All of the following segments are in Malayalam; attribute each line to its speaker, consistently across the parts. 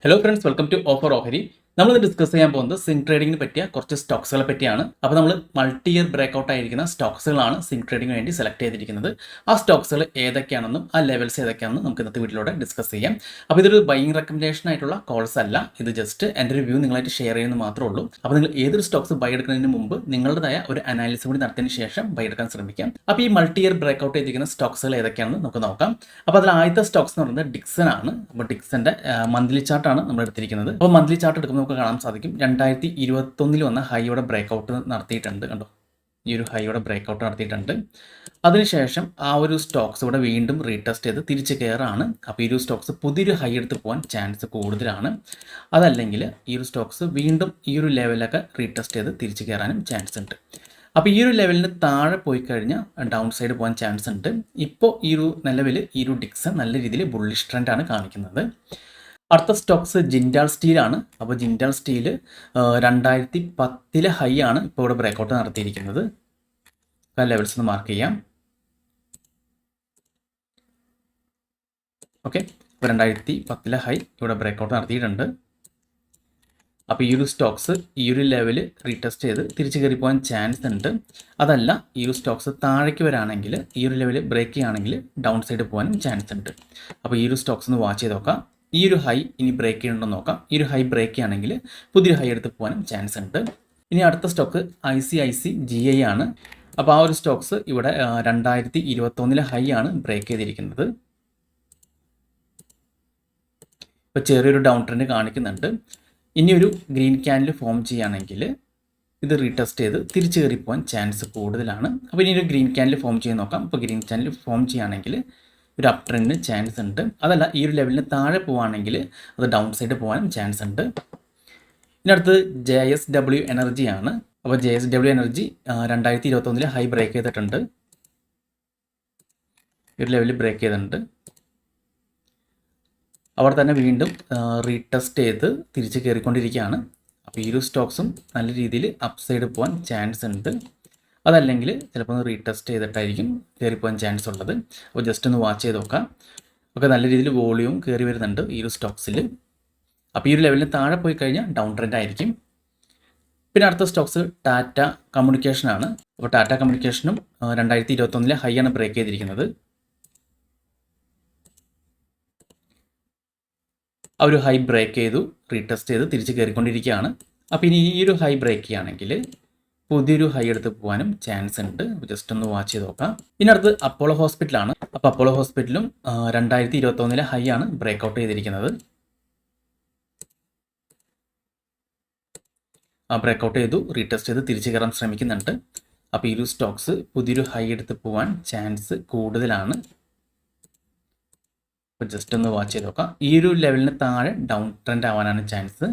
Speaker 1: Hello friends, welcome to offer ഓഹരി. നമ്മൾ ഡിസ്കസ് ചെയ്യാൻ പോകുന്നത് സിങ്ക് ട്രേഡിങ്ങിന് പറ്റിയ കുറച്ച് സ്റ്റോക്സുകളെ പറ്റിയാണ്. അപ്പോൾ നമ്മൾ മൾട്ടി ഇയർ ബ്രേക്ക്ഔട്ട് ആയിരിക്കുന്ന സ്റ്റോക്സുകളാണ് സിങ്ക് ട്രേഡിങ്ങിന് വേണ്ടി സെലക്ട് ചെയ്തിരിക്കുന്നത്. ആ സ്റ്റോക്സുകൾ ഏതൊക്കെയാണെന്നും ആ ലെവൽസ് ഏതൊക്കെയാണെന്നും നമുക്ക് ഇന്നത്തെ വീഡിയോയിലൂടെ ഡിസ്കസ് ചെയ്യാം. അപ്പോൾ ഇതൊരു ബൈയിങ് റെക്കമെൻഡേഷൻ ആയിട്ടുള്ള കോൾസ് അല്ല, ഇത് ജസ്റ്റ് എൻ്റെ ഒരു വ്യൂ നിങ്ങളായിട്ട് ഷെയർ ചെയ്യുന്നത് മാത്രമേ ഉള്ളൂ. അപ്പോൾ നിങ്ങൾ ഏതൊരു സ്റ്റോക്സ് ബൈ എടുക്കുന്നതിന് മുമ്പ് നിങ്ങളുടേതായ ഒരു അനാലിസിസ് കൂടി നടത്തിയതിന് ശേഷം ബൈ എടുക്കാൻ ശ്രമിക്കാം. അപ്പോൾ ഈ മൾട്ടി ഇയർ ബ്രേക്ക്ഔട്ട് ചെയ്തിരിക്കുന്ന സ്റ്റോക്സുകൾ ഏതൊക്കെയാണെന്ന് നമുക്ക് നോക്കാം. അപ്പോൾ അതിൽ ആദ്യത്തെ സ്റ്റോക്സ് എന്ന് പറയുന്നത് ഡിക്സൺ ആണ്. അപ്പോൾ ഡിക്സന്റെ മന്ത്ലി ചാർട്ടാണ് നമ്മൾ എടുത്തിരിക്കുന്നത്. അപ്പോൾ മന്ത്ലി ചാർട്ട് എടുക്കുമ്പോൾ നമുക്ക് കാണാൻ സാധിക്കും 2021 വന്ന ഹൈയുടെ ബ്രേക്ക്ഔട്ട് നടത്തിയിട്ടുണ്ട്. കണ്ടോ, ഈ ഒരു ഹൈയുടെ ബ്രേക്ക്ഔട്ട് നടത്തിയിട്ടുണ്ട്. അതിനുശേഷം ആ ഒരു സ്റ്റോക്സ് ഇവിടെ വീണ്ടും റീടെസ്റ്റ് ചെയ്ത് തിരിച്ച് കയറാണ്. അപ്പോൾ ഈ ഒരു സ്റ്റോക്സ് പുതിയൊരു ഹൈ എടുത്ത് പോകാൻ ചാൻസ് കൂടുതലാണ്. അതല്ലെങ്കിൽ ഈ ഒരു സ്റ്റോക്സ് വീണ്ടും ഈ ഒരു ലെവലൊക്കെ റീടെസ്റ്റ് ചെയ്ത് തിരിച്ച് കയറാനും ചാൻസ് ഉണ്ട്. അപ്പോൾ ഈ ഒരു ലെവലിന് താഴെ പോയി കഴിഞ്ഞാൽ ഡൗൺ സൈഡ് പോകാൻ ചാൻസ് ഉണ്ട്. ഇപ്പോൾ ഈ ഒരു നിലവിൽ ഈ ഒരു ഡിക്സൺ നല്ല രീതിയിൽ ബുള്ളിഷ് ട്രെൻഡാണ് കാണിക്കുന്നത്. അടുത്ത സ്റ്റോക്സ് ജിൻഡാൽ സ്റ്റീലാണ്. അപ്പോൾ ജിൻഡാൽ സ്റ്റീൽ 2010 ഹൈ ആണ് ഇപ്പോൾ ഇവിടെ ബ്രേക്ക്ഔട്ട് നടത്തിയിരിക്കുന്നത്. ആ ലെവൽസ് ഒന്ന് മാർക്ക് ചെയ്യാം. ഓക്കെ, ഇപ്പോൾ 2010 ഹൈ ഇവിടെ ബ്രേക്ക്ഔട്ട് നടത്തിയിട്ടുണ്ട്. അപ്പോൾ ഈ ഒരു സ്റ്റോക്സ് ഈ ഒരു ലെവൽ റീടെസ്റ്റ് ചെയ്ത് തിരിച്ച് കയറി പോകാൻ ചാൻസ് ഉണ്ട്. അതല്ല, ഈ ഒരു സ്റ്റോക്സ് താഴേക്ക് വരാണെങ്കിൽ ഈ ഒരു ലെവൽ ബ്രേക്ക് ചെയ്യുകയാണെങ്കിൽ ഡൗൺ സൈഡ് പോകാനും ചാൻസ് ഉണ്ട്. അപ്പോൾ ഈ ഒരു സ്റ്റോക്സ് ഒന്ന് വാച്ച് ചെയ്ത് നോക്കാം. ഈ ഒരു ഹൈ ഇനി ബ്രേക്ക് ചെയ്യുന്നുണ്ടോ നോക്കാം. ഈ ഒരു ഹൈ ബ്രേക്ക് ചെയ്യുകയാണെങ്കിൽ പുതിയൊരു ഹൈ എടുത്ത് പോകാനും ചാൻസ് ഉണ്ട്. ഇനി അടുത്ത സ്റ്റോക്ക് ICICGI ആണ്. അപ്പോൾ ആ ഒരു സ്റ്റോക്സ് ഇവിടെ 2021 ഹൈ ആണ് ബ്രേക്ക് ചെയ്തിരിക്കുന്നത്. ഇപ്പോൾ ചെറിയൊരു ഡൗൺ ട്രെൻഡ് കാണിക്കുന്നുണ്ട്. ഇനിയൊരു ഗ്രീൻ ക്യാൻഡിൽ ഫോം ചെയ്യുകയാണെങ്കിൽ ഇത് റീടെസ്റ്റ് ചെയ്ത് തിരിച്ച് കയറി പോകാൻ ചാൻസ് കൂടുതലാണ്. അപ്പോൾ ഇനി ഒരു ഗ്രീൻ ക്യാൻഡിൽ ഫോം ചെയ്ത് നോക്കാം. അപ്പോൾ ഗ്രീൻ ക്യാൻഡിൽ ഫോം ചെയ്യുകയാണെങ്കിൽ ഒരു അപ് ട്രെൻഡിന് ചാൻസ് ഉണ്ട്. അതല്ല, ഈ ഒരു ലെവലിന് താഴെ പോവുകയാണെങ്കിൽ അത് ഡൗൺ സൈഡ് പോകാനും ചാൻസ് ഉണ്ട്. ഇതിനടുത്ത് JSW എനർജി ആണ്. അപ്പോൾ JSW എനർജി 2021 ഹൈ ബ്രേക്ക് ചെയ്തിട്ടുണ്ട്. ഈ ഒരു ലെവലിൽ ബ്രേക്ക് ചെയ്തിട്ടുണ്ട്. അവിടെ തന്നെ വീണ്ടും റീടെസ്റ്റ് ചെയ്ത് തിരിച്ച് കയറിക്കൊണ്ടിരിക്കുകയാണ്. അപ്പോൾ ഈ ഒരു സ്റ്റോക്സും നല്ല രീതിയിൽ അപ്പ് സൈഡ് പോകാൻ ചാൻസ് ഉണ്ട്. അതല്ലെങ്കിൽ ചിലപ്പോൾ ഒന്ന് റീടെസ്റ്റ് ചെയ്തിട്ടായിരിക്കും കയറിപ്പോകാൻ ചാൻസ് ഉള്ളത്. അപ്പോൾ ജസ്റ്റ് ഒന്ന് വാച്ച് ചെയ്ത് നോക്കാം. ഒക്കെ നല്ല രീതിയിൽ വോളിയം കയറി വരുന്നുണ്ട് ഈ ഒരു സ്റ്റോക്സിൽ. അപ്പോൾ ഈ ഒരു ലെവലിന് താഴെ പോയി കഴിഞ്ഞാൽ ഡൗൺ ട്രെൻഡ് ആയിരിക്കും. പിന്നെ അടുത്ത സ്റ്റോക്സ് ടാറ്റ കമ്മ്യൂണിക്കേഷനാണ്. അപ്പോൾ ടാറ്റ കമ്മ്യൂണിക്കേഷനും 2021 ഹൈ ആണ് ബ്രേക്ക് ചെയ്തിരിക്കുന്നത്. ആ ഒരു ഹൈ ബ്രേക്ക് ചെയ്തു, റീടെസ്റ്റ് ചെയ്ത് തിരിച്ച് കയറിക്കൊണ്ടിരിക്കുകയാണ്. അപ്പോൾ ഇനി ഈ ഒരു ഹൈ ബ്രേക്ക് ചെയ്യുകയാണെങ്കിൽ പുതിയൊരു ഹൈ എടുത്ത് പോകാനും ചാൻസ് ഉണ്ട്. ജസ്റ്റ് ഒന്ന് വാച്ച് ചെയ്ത് നോക്കാം. ഇനി അടുത്ത് അപ്പോളോ ഹോസ്പിറ്റലാണ്. അപ്പോൾ അപ്പോളോ ഹോസ്പിറ്റലും 2021 ഹൈ ആണ് ബ്രേക്ക്ഔട്ട് ചെയ്തിരിക്കുന്നത്. ബ്രേക്ക്ഔട്ട് ചെയ്തു, റീടെസ്റ്റ് ചെയ്ത് തിരിച്ച് കയറാൻ ശ്രമിക്കുന്നുണ്ട്. അപ്പോൾ ഈ ഒരു സ്റ്റോക്സ് പുതിയൊരു ഹൈ എടുത്ത് പോകാൻ ചാൻസ് കൂടുതലാണ്. അപ്പോൾ ജസ്റ്റ് ഒന്ന് വാച്ച് ചെയ്ത് നോക്കാം. ഈ ഒരു ലെവലിന് താഴെ ഡൗൺ ട്രെൻഡ് ആവാനാണ് ചാൻസ്.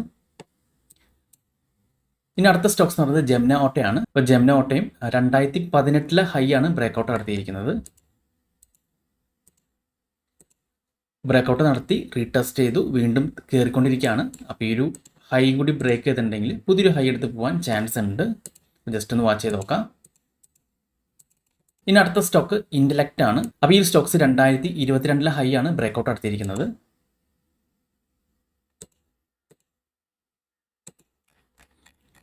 Speaker 1: ഇനി അടുത്ത സ്റ്റോക്സ് എന്ന് പറയുന്നത് ജെംന ഓട്ടോയാണ്. അപ്പോൾ ജെംന ഓട്ടോയും 2018 ഹൈ ആണ് ബ്രേക്ക്ഔട്ട് നടത്തിയിരിക്കുന്നത്. ബ്രേക്ക്ഔട്ട് നടത്തി റീടെസ്റ്റ് ചെയ്തു വീണ്ടും കയറിക്കൊണ്ടിരിക്കുകയാണ്. അപ്പോൾ ഈ ഒരു ഹൈ കൂടി ബ്രേക്ക് ചെയ്തിട്ടുണ്ടെങ്കിൽ പുതിയൊരു ഹൈ എടുത്ത് പോകാൻ ചാൻസ് ഉണ്ട്. ജസ്റ്റ് ഒന്ന് വാച്ച് ചെയ്ത് നോക്കാം. ഇനി അടുത്ത സ്റ്റോക്ക് ഇൻ്റലക്റ്റ് ആണ്. അപ്പോൾ ഈ സ്റ്റോക്സ് 2022 ഹൈ ആണ് ബ്രേക്ക്ഔട്ട് നടത്തിയിരിക്കുന്നത്.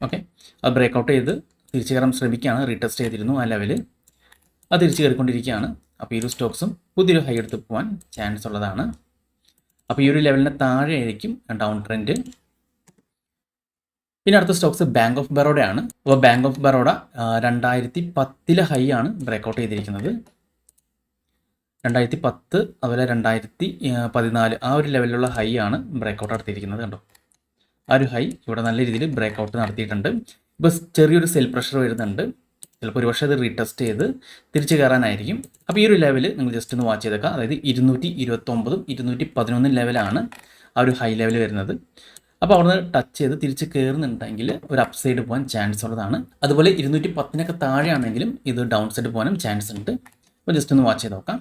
Speaker 1: ഓക്കെ, അത് ബ്രേക്ക്ഔട്ട് ചെയ്ത് തിരിച്ചു കയറാൻ ശ്രമിക്കുകയാണ്. റീടെസ്റ്റ് ചെയ്തിരുന്നു ആ ലെവൽ, അത് തിരിച്ചു കയറിക്കൊണ്ടിരിക്കുകയാണ്. അപ്പോൾ ഈ ഒരു സ്റ്റോക്സും പുതിയൊരു ഹൈ എടുത്ത് പോകാൻ ചാൻസ് ഉള്ളതാണ്. അപ്പോൾ ഈ ഒരു ലെവലിന് താഴെ ആയിരിക്കും ഡൗൺ ട്രെൻഡ്. പിന്നെ അടുത്ത സ്റ്റോക്സ് ബാങ്ക് ഓഫ് ബറോഡയാണ്. അപ്പോൾ ബാങ്ക് ഓഫ് ബറോഡ 2010 ഹൈ ആണ് ബ്രേക്ക്ഔട്ട് ചെയ്തിരിക്കുന്നത്. 2010 അതുപോലെ 2014 ആ ഒരു ലെവലിലുള്ള ഹൈ ആണ് ബ്രേക്ക്ഔട്ട് നടത്തിയിരിക്കുന്നത്. കണ്ടോ, ആ ഒരു ഹൈ ഇവിടെ നല്ല രീതിയിൽ ബ്രേക്ക്ഔട്ട് നടത്തിയിട്ടുണ്ട്. ഇപ്പോൾ ചെറിയൊരു സെൽ പ്രഷർ വരുന്നുണ്ട്. ചിലപ്പോൾ ഒരുപക്ഷെ അത് റീടെസ്റ്റ് ചെയ്ത് തിരിച്ച് കയറാനായിരിക്കും. അപ്പോൾ ഈ ഒരു ലെവൽ നിങ്ങൾ ജസ്റ്റ് ഒന്ന് വാച്ച് ചെയ്തേക്കാം. അതായത് 229 211 ലെവലാണ് ആ ഒരു ഹൈ ലെവൽ വരുന്നത്. അപ്പോൾ അവിടെ നിന്ന് ടച്ച് ചെയ്ത് തിരിച്ച് കയറുന്നുണ്ടെങ്കിൽ ഒരു അപ്പ് സൈഡ് പോകാൻ ചാൻസ് ഉള്ളതാണ്. അതുപോലെ 210 താഴെയാണെങ്കിലും ഇത് ഡൗൺ സൈഡ് പോകാനും ചാൻസ് ഉണ്ട്. അപ്പോൾ ജസ്റ്റ് ഒന്ന് വാച്ച് ചെയ്ത് നോക്കാം.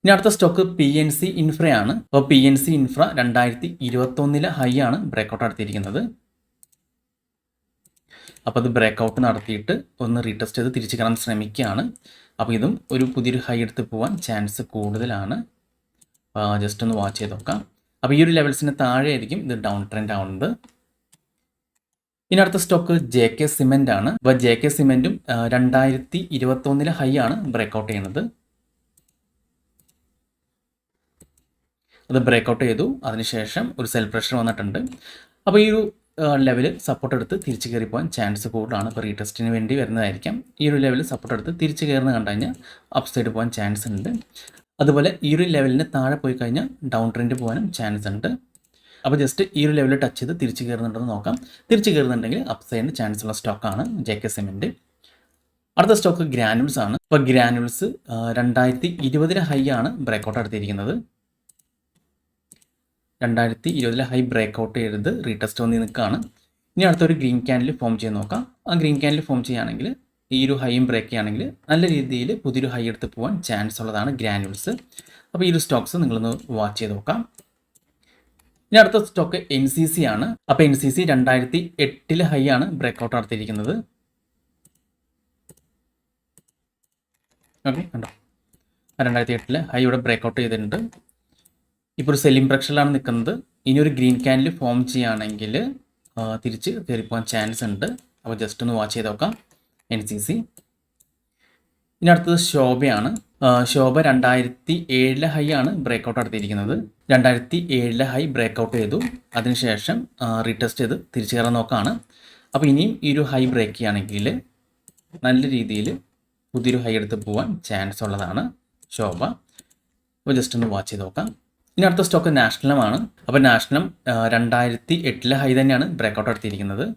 Speaker 1: ഇനി അടുത്ത സ്റ്റോക്ക് PNC ഇൻഫ്രയാണ്. അപ്പോൾ PNC ഇൻഫ്ര 2021 ഹൈ ആണ് ബ്രേക്ക്ഔട്ട് നടത്തിയിരിക്കുന്നത്. അപ്പോൾ അത് ബ്രേക്ക്ഔട്ട് നടത്തിയിട്ട് ഒന്ന് റീടെസ്റ്റ് ചെയ്ത് തിരിച്ച് കയറാൻ ശ്രമിക്കുകയാണ്. അപ്പോൾ ഇതും ഒരു പുതിയൊരു ഹൈ എടുത്ത് പോകാൻ ചാൻസ് കൂടുതലാണ്. ജസ്റ്റ് ഒന്ന് വാച്ച് ചെയ്ത് നോക്കാം. അപ്പോൾ ഈ ഒരു ലെവൽസിന് താഴെ ആയിരിക്കും ഇത് ഡൗൺ ട്രെൻഡ് ആവുന്നത്. ഇനി അടുത്ത സ്റ്റോക്ക് JK സിമെൻ്റ് ആണ്. അപ്പോൾ JK സിമെൻറ്റും 2021 ഹൈ ആണ് ബ്രേക്കൗട്ട് ചെയ്യുന്നത്. അത് ബ്രേക്കൗട്ട് ചെയ്തു, അതിനുശേഷം ഒരു സെൽ പ്രഷർ വന്നിട്ടുണ്ട്. അപ്പോൾ ഈ ഒരു ലെവൽ സപ്പോർട്ട് എടുത്ത് തിരിച്ച് കയറി പോകാൻ ചാൻസ് കൂടുതലാണ്. ഇപ്പോൾ റീടെസ്റ്റിന് വേണ്ടി വരുന്നതായിരിക്കാം. ഈ ഒരു ലെവൽ സപ്പോർട്ട് എടുത്ത് തിരിച്ച് കയറുന്ന കണ്ടു കഴിഞ്ഞാൽ അപ്പ് സൈഡ് പോകാൻ ചാൻസ് ഉണ്ട്. അതുപോലെ ഈ ഒരു ലെവലിന് താഴെ പോയി കഴിഞ്ഞാൽ ഡൗൺ ട്രെൻഡ് പോകാനും ചാൻസ് ഉണ്ട്. അപ്പോൾ ജസ്റ്റ് ഈ ഒരു ലെവൽ ടച്ച് ചെയ്ത് തിരിച്ച് കയറുന്നുണ്ടെന്ന് നോക്കാം. തിരിച്ച് കയറുന്നുണ്ടെങ്കിൽ അപ്പ് സൈഡിന് ചാൻസ് ഉള്ള സ്റ്റോക്കാണ് JK സിമെൻറ്റ്. അടുത്ത സ്റ്റോക്ക് ഗ്രാനുൾസ് ആണ്. അപ്പോൾ ഗ്രാനുൾസ് 2020 ഹൈ ആണ് ബ്രേക്കൗട്ട് എടുത്തിരിക്കുന്നത്. 2020 ഹൈ ബ്രേക്കൗട്ട് ചെയ്ത് റീടെസ്റ്റ് വന്ന് നിൽക്കുകയാണ്. ഇനി അടുത്തൊരു ഗ്രീൻ ക്യാൻഡിൽ ഫോം ചെയ്ത് നോക്കാം. ആ ഗ്രീൻ ക്യാൻഡിൽ ഫോം ചെയ്യുകയാണെങ്കിൽ ഈ ഒരു ഹൈയും ബ്രേക്ക് ചെയ്യുകയാണെങ്കിൽ നല്ല രീതിയിൽ പുതിയൊരു ഹൈ എടുത്ത് പോകാൻ ചാൻസ് ഉള്ളതാണ് ഗ്രാനുൾസ്. അപ്പോൾ ഈ ഒരു സ്റ്റോക്സ് നിങ്ങളൊന്ന് വാച്ച് ചെയ്ത് നോക്കാം. ഇനി അടുത്ത സ്റ്റോക്ക് NCC ആണ്. അപ്പോൾ NCC 2008 ഹൈ ആണ് ബ്രേക്കൗട്ട് നടത്തിയിരിക്കുന്നത്. ഓക്കെ, കണ്ടോ, 2008 ഹൈ ഇവിടെ ബ്രേക്കൗട്ട് ചെയ്തിട്ടുണ്ട്. ഇപ്പോൾ ഒരു സെല്ലിംഗ് പ്രഷറിലാണ് നിൽക്കുന്നത്. ഇനി ഒരു ഗ്രീൻ ക്യാൻഡിൽ ഫോം ചെയ്യുകയാണെങ്കിൽ തിരിച്ച് കയറിപ്പോകാൻ ചാൻസ് ഉണ്ട്. അപ്പോൾ ജസ്റ്റ് ഒന്ന് വാച്ച് ചെയ്ത് നോക്കാം NCC. ഇനി അടുത്തത് ശോഭയാണ്. ശോഭ 2007 ഹൈ ആണ് ബ്രേക്കൗട്ട് നടത്തിയിരിക്കുന്നത്. 2007 ഹൈ ബ്രേക്കൗട്ട് ചെയ്തു, അതിനുശേഷം റീടെസ്റ്റ് ചെയ്ത് തിരിച്ചു കയറാൻ നോക്കുകയാണ്. അപ്പോൾ ഇനിയും ഈ ഒരു ഹൈ ബ്രേക്ക് ചെയ്യുകയാണെങ്കിൽ നല്ല രീതിയിൽ പുതിയൊരു ഹൈ എടുത്ത് പോകാൻ ചാൻസ് ഉള്ളതാണ് ശോഭ. അപ്പോൾ ജസ്റ്റ് ഒന്ന് വാച്ച് ചെയ്ത് നോക്കാം. ഇനി അടുത്ത സ്റ്റോക്ക് നാഷണലുമാണ്. അപ്പോൾ നാഷണലും 2008 ഹൈ തന്നെയാണ് ബ്രേക്കൗട്ട് നടത്തിയിരിക്കുന്നത്.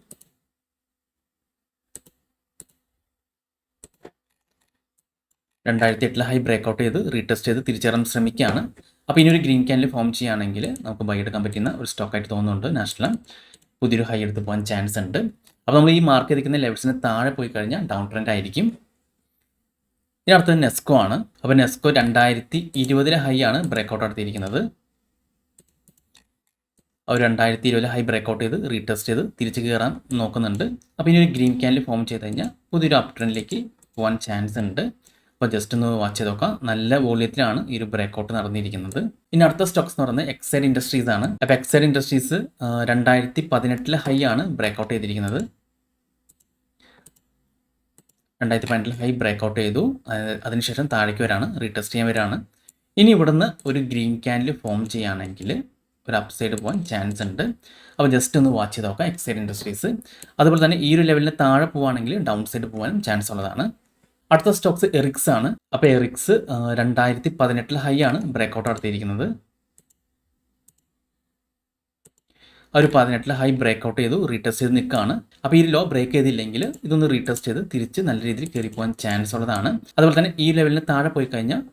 Speaker 1: 2008 ഹൈ ബ്രേക്കൗട്ട് ചെയ്ത് റീടെസ്റ്റ് ചെയ്ത് തിരിച്ചറിയാൻ ശ്രമിക്കുകയാണ്. അപ്പോൾ ഇനി ഒരു ഗ്രീൻ ക്യാൻഡിൽ ഫോം ചെയ്യുകയാണെങ്കിൽ നമുക്ക് ബൈ എടുക്കാൻ പറ്റുന്ന ഒരു സ്റ്റോക്കായിട്ട് തോന്നുന്നുണ്ട്. നാഷണൽ പുതിയൊരു ഹൈ എടുത്ത് പോകാൻ ചാൻസ് ഉണ്ട്. അപ്പോൾ നമ്മൾ ഈ മാർക്ക് ചെയ്തിരിക്കുന്ന ലെവൽസിന് താഴെ പോയി കഴിഞ്ഞാൽ ഡൗൺ ട്രെൻഡ് ആയിരിക്കും. ഇനി അടുത്തത് നെസ്കോ ആണ്. അപ്പോൾ നെസ്കോ 2020 ഹൈ ആണ് ബ്രേക്കൗട്ട് നടത്തിയിരിക്കുന്നത്. അവർ 2020 ഹൈ ബ്രേക്കൗട്ട് ചെയ്ത് റീടെസ്റ്റ് ചെയ്ത് തിരിച്ച് കയറാൻ നോക്കുന്നുണ്ട്. അപ്പോൾ ഇനി ഒരു ഗ്രീൻ ക്യാൻഡിൽ ഫോം ചെയ്ത് കഴിഞ്ഞാൽ പുതിയൊരു അപ്പ് ട്രെൻഡിലേക്ക് പോകാൻ ചാൻസ് ഉണ്ട്. അപ്പോൾ ജസ്റ്റ് ഒന്ന് വാച്ച് ചെയ്ത് നോക്കാം. നല്ല വോള്യത്തിലാണ് ഈ ഒരു ബ്രേക്കൗട്ട് നടന്നിരിക്കുന്നത്. ഇനി അടുത്ത സ്റ്റോക്സ് എന്ന് പറയുന്നത് എക്സൈഡ് ഇൻഡസ്ട്രീസ് ആണ്. അപ്പോൾ എക്സൈഡ് ഇൻഡസ്ട്രീസ് 2018 ഹൈ ആണ് ബ്രേക്കൗട്ട് ചെയ്തിരിക്കുന്നത്. 2018 ഹൈ ബ്രേക്കൗട്ട് ചെയ്തു, അതിനുശേഷം താഴേക്ക് വരാണ്, റീടെസ്റ്റ് ചെയ്യാൻ വരാണ്. ഇനി ഇവിടുന്ന് ഒരു ഗ്രീൻ ക്യാൻഡിൽ ഫോം ചെയ്യുകയാണെങ്കിൽ ഒരു അപ്പ് സൈഡ് പോകാൻ ചാൻസ് ഉണ്ട്. അപ്പോൾ ജസ്റ്റ് ഒന്ന് വാച്ച് ചെയ്ത് നോക്കാം എക്സൈഡ് ഇൻഡസ്ട്രീസ്. അതുപോലെ തന്നെ ഈ ഒരു ലെവലിന് താഴെ പോവുകയാണെങ്കിൽ ഡൗൺ സൈഡ് പോകാനും ചാൻസ് ഉള്ളതാണ്. അടുത്ത സ്റ്റോക്സ് എറിക്സ് ആണ്. അപ്പോൾ എറിക്സ് 2018 ഹൈ ആണ് ബ്രേക്കൗട്ട് നടത്തിയിരിക്കുന്നത്. അവർ 18 ഹൈ ബ്രേക്കൗട്ട് ചെയ്തു, റീടെസ്റ്റ് ചെയ്ത് നിൽക്കുകയാണ്. അപ്പോൾ ഈ ലോ ബ്രേക്ക് ചെയ്തില്ലെങ്കിൽ ഇതൊന്ന് റീടെസ്റ്റ് ചെയ്ത് തിരിച്ച് നല്ല രീതിയിൽ കയറി പോകാൻ ചാൻസ് ഉള്ളതാണ്. അതുപോലെ തന്നെ ഈ ലെവലിന് താഴെ പോയി കഴിഞ്ഞാൽ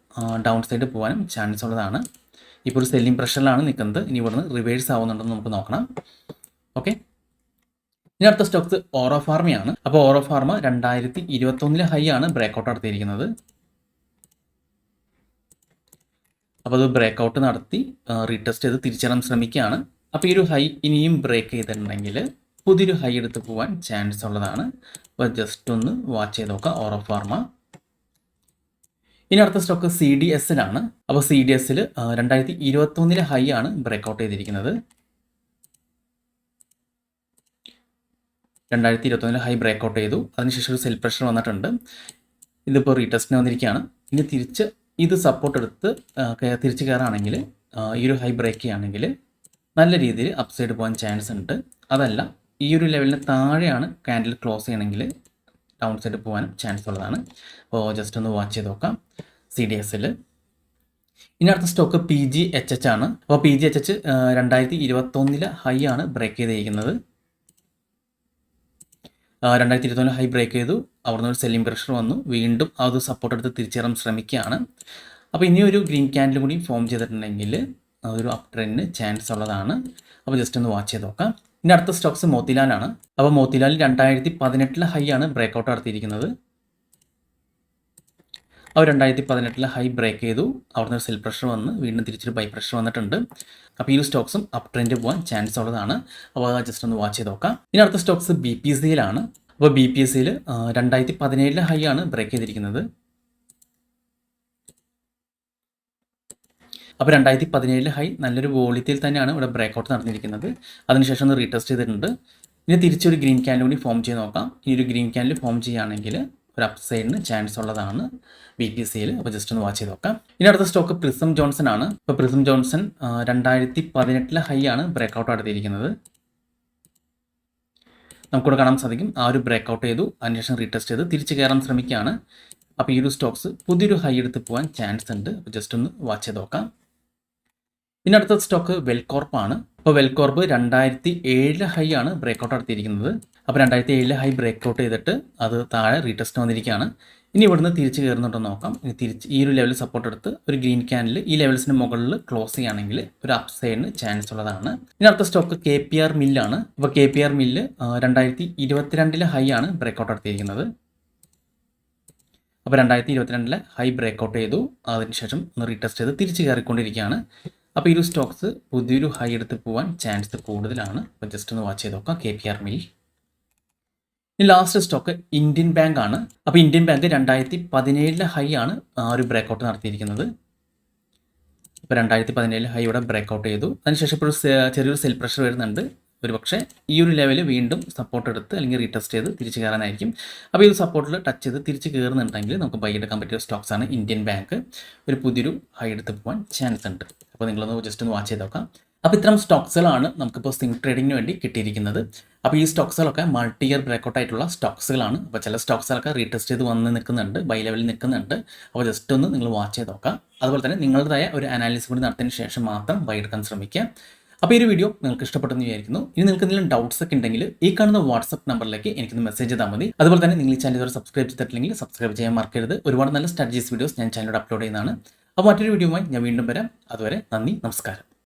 Speaker 1: ഡൗൺ സൈഡ് പോകാനും ചാൻസ് ഉള്ളതാണ്. ഇപ്പോൾ ഒരു സെല്ലിംഗ് പ്രഷറിലാണ് നിൽക്കുന്നത്. ഇനി ഇവിടുന്ന് റിവേഴ്സ് ആവുന്നുണ്ടെന്ന് നമുക്ക് നോക്കണം. ഓക്കെ, ഇനി അടുത്ത സ്റ്റോക്സ് ഓറോ ഫാർമയാണ്. അപ്പോൾ ഓറോ ഫാർമ 2021 ഹൈ ആണ് ബ്രേക്കൗട്ട് നടത്തിയിരിക്കുന്നത്. അപ്പോൾ അത് ബ്രേക്കൗട്ട് നടത്തി റീടെസ്റ്റ് ചെയ്ത് തിരിച്ചറിയാൻ ശ്രമിക്കുകയാണ്. അപ്പോൾ ഈ ഒരു ഹൈ ഇനിയും ബ്രേക്ക് ചെയ്തിട്ടുണ്ടെങ്കിൽ പുതിയൊരു ഹൈ എടുത്ത് പോകാൻ ചാൻസ് ഉള്ളതാണ്. അപ്പോൾ ജസ്റ്റ് ഒന്ന് വാച്ച് ചെയ്ത് നോക്കാം ഓറോ ഫാർമ. ഇനി അടുത്ത സ്റ്റോക്ക് CDSലാണ്. അപ്പോൾ CDSൽ 2021 ഹൈ ആണ് ബ്രേക്കൗട്ട് ചെയ്തിരിക്കുന്നത്. 2021 ഹൈ ബ്രേക്കൗട്ട് ചെയ്തു, അതിനുശേഷം ഒരു സെൽ പ്രഷർ വന്നിട്ടുണ്ട്. ഇതിപ്പോൾ റീടെസ്റ്റിന് വന്നിരിക്കുകയാണ്. ഇനി തിരിച്ച് ഇത് സപ്പോർട്ട് എടുത്ത് തിരിച്ച് കയറുകയാണെങ്കിൽ ഈ ഒരു ഹൈ ബ്രേക്ക് ചെയ്യുകയാണെങ്കിൽ നല്ല രീതിയിൽ അപ്പ് സൈഡ് പോകാൻ ചാൻസ് ഉണ്ട്. അതല്ല ഈ ഒരു ലെവലിന് താഴെയാണ് ക്യാൻഡിൽ ക്ലോസ് ചെയ്യണമെങ്കിൽ ഡൗൺ സൈഡ് പോകാനും ചാൻസ് ഉള്ളതാണ്. അപ്പോൾ ജസ്റ്റ് ഒന്ന് വാച്ച് ചെയ്ത് നോക്കാം CDSൽ. ഇനി അടുത്ത സ്റ്റോക്ക് PGHH ആണ്. അപ്പോൾ PGHH 2021 ഹൈ ആണ് ബ്രേക്ക് ചെയ്തിരിക്കുന്നത്. 2021 ഹൈ ബ്രേക്ക് ചെയ്തു, അവിടുന്ന് ഒരു സെല്ലിംഗ് പ്രഷർ വന്നു, വീണ്ടും അത് സപ്പോർട്ട് എടുത്ത് തിരിച്ചേറാൻ ശ്രമിക്കുകയാണ്. അപ്പോൾ ഇനി ഒരു ഗ്രീൻ ക്യാൻഡിൽ കൂടി ഫോം ചെയ്തിട്ടുണ്ടെങ്കിൽ ഒരു അപ്പ് ട്രെൻഡിന് ചാൻസ് ഉള്ളതാണ്. അപ്പോൾ ജസ്റ്റ് ഒന്ന് വാച്ച് ചെയ്ത് നോക്കാം. ഇനി അടുത്ത സ്റ്റോക്സ് മോത്തിലാലാണ്. അപ്പോൾ മോത്തിലാൽ 2018 ഹൈ ആണ് ബ്രേക്കൗട്ട് നടത്തിയിരിക്കുന്നത്. അവർ 2018 ഹൈ ബ്രേക്ക് ചെയ്തു, അവിടുന്ന് ഒരു സെൽ പ്രഷർ വന്ന് വീണ്ടും തിരിച്ചൊരു ബൈ പ്രഷർ വന്നിട്ടുണ്ട്. അപ്പോൾ ഈ സ്റ്റോക്സും അപ്പ് ട്രെൻഡ് പോകാൻ ചാൻസ് ഉള്ളതാണ്. അപ്പോൾ ജസ്റ്റ് ഒന്ന് വാച്ച് ചെയ്ത് നോക്കാം. ഇനി അടുത്ത സ്റ്റോക്സ് BPCയിലാണ്. അപ്പോൾ BPCയിൽ 2017 ഹൈ ആണ് ബ്രേക്ക് ചെയ്തിരിക്കുന്നത്. അപ്പോൾ 2017 ഹൈ നല്ലൊരു വോളിയത്തിൽ തന്നെയാണ് ഇവിടെ ബ്രേക്കൗട്ട് നടന്നിരിക്കുന്നത്. അതിനുശേഷം ഒന്ന് റീടെസ്റ്റ് ചെയ്തിട്ടുണ്ട്. ഇനി തിരിച്ചൊരു ഗ്രീൻ ക്യാൻഡിൽ കൂടി ഫോം ചെയ്ത് നോക്കാം. ഈ ഒരു ഗ്രീൻ ക്യാൻഡിൽ ഫോം ചെയ്യുകയാണെങ്കിൽ ഒരു അപ്സൈഡിന് ചാൻസ് ഉള്ളതാണ് BPCയിൽ. അപ്പോൾ ജസ്റ്റ് ഒന്ന് വാച്ച് ചെയ്ത് നോക്കാം. ഇനി അടുത്ത സ്റ്റോക്ക് പ്രിസം ജോൺസൺ ആണ്. ഇപ്പോൾ പ്രിസം ജോൺസൺ 2018 ഹൈ ആണ് ബ്രേക്കൗട്ട് നടത്തിയിരിക്കുന്നത്. നമുക്കിവിടെ കാണാൻ സാധിക്കും ആ ഒരു ബ്രേക്കൗട്ട് ചെയ്തു, അതിനുശേഷം റീടെസ്റ്റ് ചെയ്ത് തിരിച്ച് കയറാൻ ശ്രമിക്കുകയാണ്. അപ്പോൾ ഈ ഒരു സ്റ്റോക്സ് പുതിയൊരു ഹൈ എടുത്ത് പോകാൻ ചാൻസ് ഉണ്ട്. അപ്പോൾ ജസ്റ്റ് ഒന്ന് വാച്ച് ചെയ്ത് നോക്കാം. പിന്നെ അടുത്ത സ്റ്റോക്ക് വെൽകോർപ്പ് ആണ്. അപ്പോൾ വെൽകോർപ്പ് 2007 ഹൈ ആണ് ബ്രേക്കൗട്ട് നടത്തിയിരിക്കുന്നത്. അപ്പോൾ 2007 ഹൈ ബ്രേക്കൗട്ട് ചെയ്തിട്ട് അത് താഴെ റീടെസ്റ്റ് വന്നിരിക്കുകയാണ്. ഇനി ഇവിടുന്ന് തിരിച്ച് കയറുന്നുണ്ടെന്ന് നോക്കാം. ഇനി തിരിച്ച് ഈ ഒരു ലെവൽ സപ്പോർട്ട് എടുത്ത് ഒരു ഗ്രീൻ ക്യാൻഡിൽ ഈ ലെവൽസിന് മുകളിൽ ക്ലോസ് ചെയ്യുകയാണെങ്കിൽ ഒരു അപ്സൈഡിന് ചാൻസ് ഉള്ളതാണ്. ഇനി അടുത്ത സ്റ്റോക്ക് KPR മില്ലാണ്. അപ്പോൾ KPR മില്ല് 2022 ഹൈ ആണ് ബ്രേക്കൗട്ട് നടത്തിയിരിക്കുന്നത്. അപ്പോൾ 2022 ഹൈ ബ്രേക്കൗട്ട് ചെയ്തു, അതിനുശേഷം ഒന്ന് റീടെസ്റ്റ് ചെയ്ത് തിരിച്ച് കയറിക്കൊണ്ടിരിക്കുകയാണ്. അപ്പോൾ ഈ ഒരു സ്റ്റോക്സ് പുതിയൊരു ഹൈ എടുത്ത് പോകാൻ ചാൻസ് കൂടുതലാണ്. അപ്പോൾ ജസ്റ്റ് ഒന്ന് വാച്ച് ചെയ്ത് നോക്കാം KPR മിൽ. ഇനി ലാസ്റ്റ് സ്റ്റോക്ക് ഇന്ത്യൻ ബാങ്ക് ആണ്. അപ്പോൾ ഇന്ത്യൻ ബാങ്ക് 2017 ഹൈ ആണ് ഒരു ബ്രേക്കൗട്ട് നടത്തിയിരിക്കുന്നത്. ഇപ്പോൾ 2017 ഹൈ ഇവിടെ ബ്രേക്കൗട്ട് ചെയ്തു, അതിനുശേഷം ഇപ്പോൾ ചെറിയൊരു സെൽ പ്രഷർ വരുന്നുണ്ട്. ഒരു പക്ഷേ ഈ ഒരു ലെവൽ വീണ്ടും സപ്പോർട്ട് എടുത്ത് അല്ലെങ്കിൽ റീടെസ്റ്റ് ചെയ്ത് തിരിച്ച് കയറാനായിരിക്കും. അപ്പോൾ ഈ ഒരു സപ്പോർട്ടിൽ ടച്ച് ചെയ്ത് തിരിച്ച് കയറുന്നുണ്ടെങ്കിൽ നമുക്ക് ബൈ എടുക്കാൻ പറ്റിയ സ്റ്റോക്സാണ് ഇന്ത്യൻ ബാങ്ക്. ഒരു പുതിയൊരു ഹൈ എടുത്ത് പോകാൻ ചാൻസ് ഉണ്ട്. അപ്പോൾ നിങ്ങളൊന്ന് ജസ്റ്റ് ഒന്ന് വാച്ച് ചെയ്ത് നോക്കാം. അപ്പോൾ ഇത്തരം സ്റ്റോക്സുകളാണ് നമുക്കിപ്പോൾ സ്വിംഗ് ട്രേഡിങ്ങിന് വേണ്ടി കിട്ടിയിരിക്കുന്നത്. അപ്പോൾ ഈ സ്റ്റോക്സുകളൊക്കെ മൾട്ടി ഇയർ ബ്രേക്കൗട്ട് ആയിട്ടുള്ള സ്റ്റോക്സുകളാണ്. അപ്പോൾ ചില സ്റ്റോക്സുകളൊക്കെ റീടെസ്റ്റ് ചെയ്ത് വന്ന് നിൽക്കുന്നുണ്ട്, ബൈ ലെവലിൽ നിൽക്കുന്നുണ്ട്. അപ്പോൾ ജസ്റ്റ് ഒന്ന് നിങ്ങൾ വാച്ച് ചെയ്ത് നോക്കാം. അതുപോലെ തന്നെ നിങ്ങളുടേതായ ഒരു അനാലിസിസ് കൂടി നടത്തിയതിന് ശേഷം മാത്രം ബൈ എടുക്കാൻ ശ്രമിക്കുക. അപ്പോൾ ഈ ഒരു വീഡിയോ നിങ്ങൾക്ക് ഇഷ്ടപ്പെട്ടെന്ന് വിചാരിക്കുന്നു. ഇനി നിങ്ങൾക്ക് എന്തെങ്കിലും ഡൗട്ട്സ് ഒക്കെ ഉണ്ടെങ്കിൽ ഈ കാണുന്ന വാട്സപ്പ് നമ്പറിലേക്ക് എനിക്കൊന്ന് മെസ്സേജ് ചെയ്താൽ മതി. അതുപോലെ തന്നെ നിങ്ങൾ ഈ ചാനൽ ഇതുവരെ സബ്സ്ക്രൈബ് ചെയ്തിട്ടില്ലെങ്കിൽ സബ്സ്ക്രൈബ് ചെയ്യാൻ മറക്കരുത്. ഒരുപാട് നല്ല സ്ട്രാറ്റജീസ് വീഡിയോസ് ഞാൻ ചാനലിലൂടെ അപ്ലോഡ് ചെയ്യുന്നതാണ്. അപ്പോൾ മറ്റൊരു വീഡിയോയുമായി ഞാൻ വീണ്ടും വരാം. അതുവരെ നന്ദി, നമസ്കാരം.